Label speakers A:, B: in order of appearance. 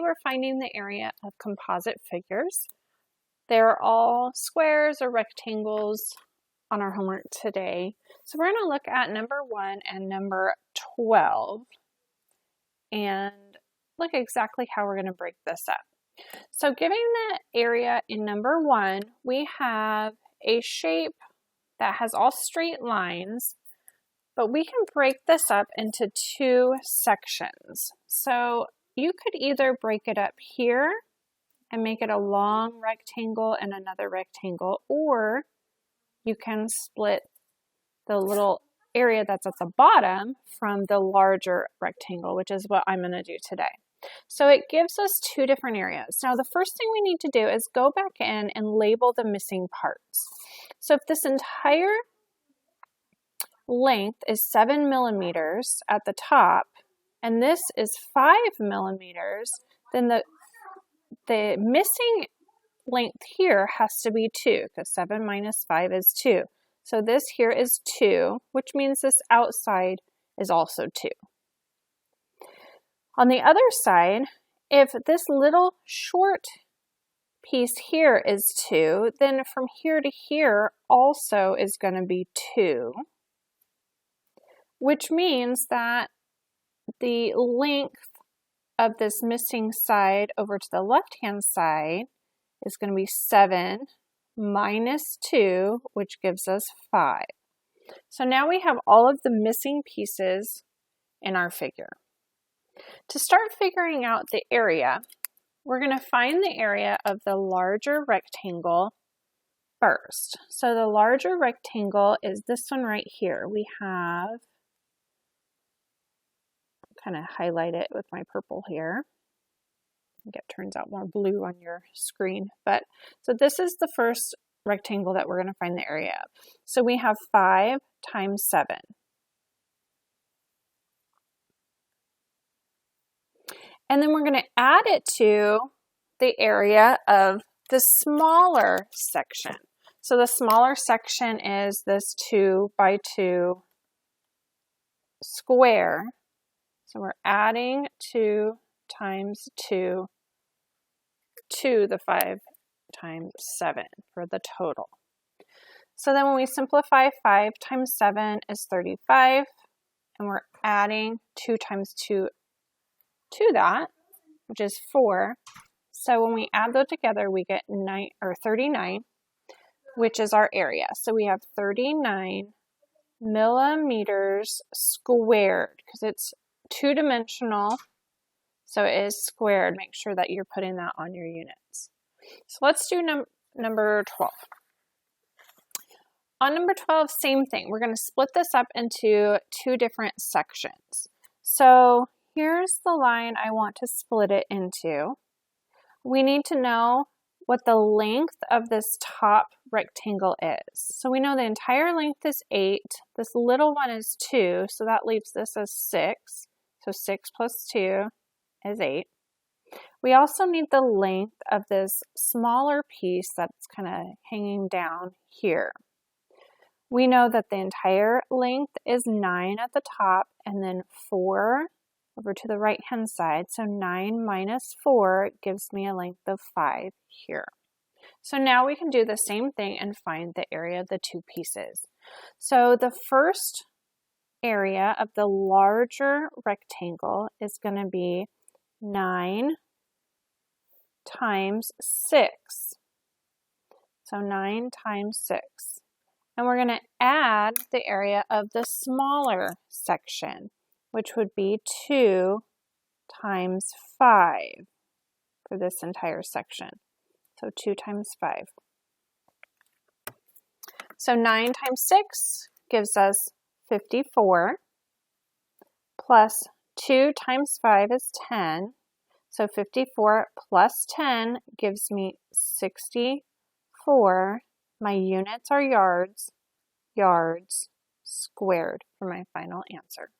A: we're finding the area of composite figures. They're all squares or rectangles on our homework today. So we're going to look at number 1 and number 12 and look exactly how we're going to break this up. So given the area in number 1, we have a shape that has all straight lines, but we can break this up into 2 sections. So you could either break it up here and make it a long rectangle and another rectangle, or you can split the little area that's at the bottom from the larger rectangle, which is what I'm going to do today. So it gives us 2 different areas. Now the first thing we need to do is go back in and label the missing parts. So if this entire length is 7 millimeters at the top, and this is 5 millimeters, then the missing length here has to be 2, because 7 minus 5 is 2. So this here is 2, which means this outside is also 2. On the other side, if this little short piece here is 2, then from here to here also is going to be 2, which means that the length of this missing side over to the left-hand side is going to be 7 minus 2, which gives us 5. So now we have all of the missing pieces in our figure. To start figuring out the area, we're going to find the area of the larger rectangle first. So the larger rectangle is this one right here. We have, kind of highlight it with my purple here. I think it turns out more blue on your screen. But so this is the first rectangle that we're going to find the area of. So we have 5 times 7. And then we're going to add it to the area of the smaller section. So the smaller section is this 2 by 2 square. So we're adding 2 times 2 to the 5 times 7 for the total. So then when we simplify, 5 times 7 is 35, and we're adding 2 times 2 to that, which is 4. So when we add those together, we get 39, which is our area. So we have 39 millimeters squared, because it's 2-dimensional, so it is squared. Make sure that you're putting that on your units. So let's do number 12. On number 12, same thing. We're going to split this up into 2 different sections. So here's the line I want to split it into. We need to know what the length of this top rectangle is. So we know the entire length is 8. This little one is 2, so that leaves this as 6. So 6 plus 2 is 8. We also need the length of this smaller piece that's kind of hanging down here. We know that the entire length is 9 at the top and then 4 over to the right hand side. So 9 minus 4 gives me a length of 5 here. So now we can do the same thing and find the area of the 2 pieces. So the first area of the larger rectangle is going to be 9 times 6. So 9 times 6. And we're going to add the area of the smaller section, which would be 2 times 5 for this entire section. So 2 times 5. So 9 times 6 gives us 54, plus 2 times 5 is 10. So 54 plus 10 gives me 64. My units are yards, yards squared for my final answer.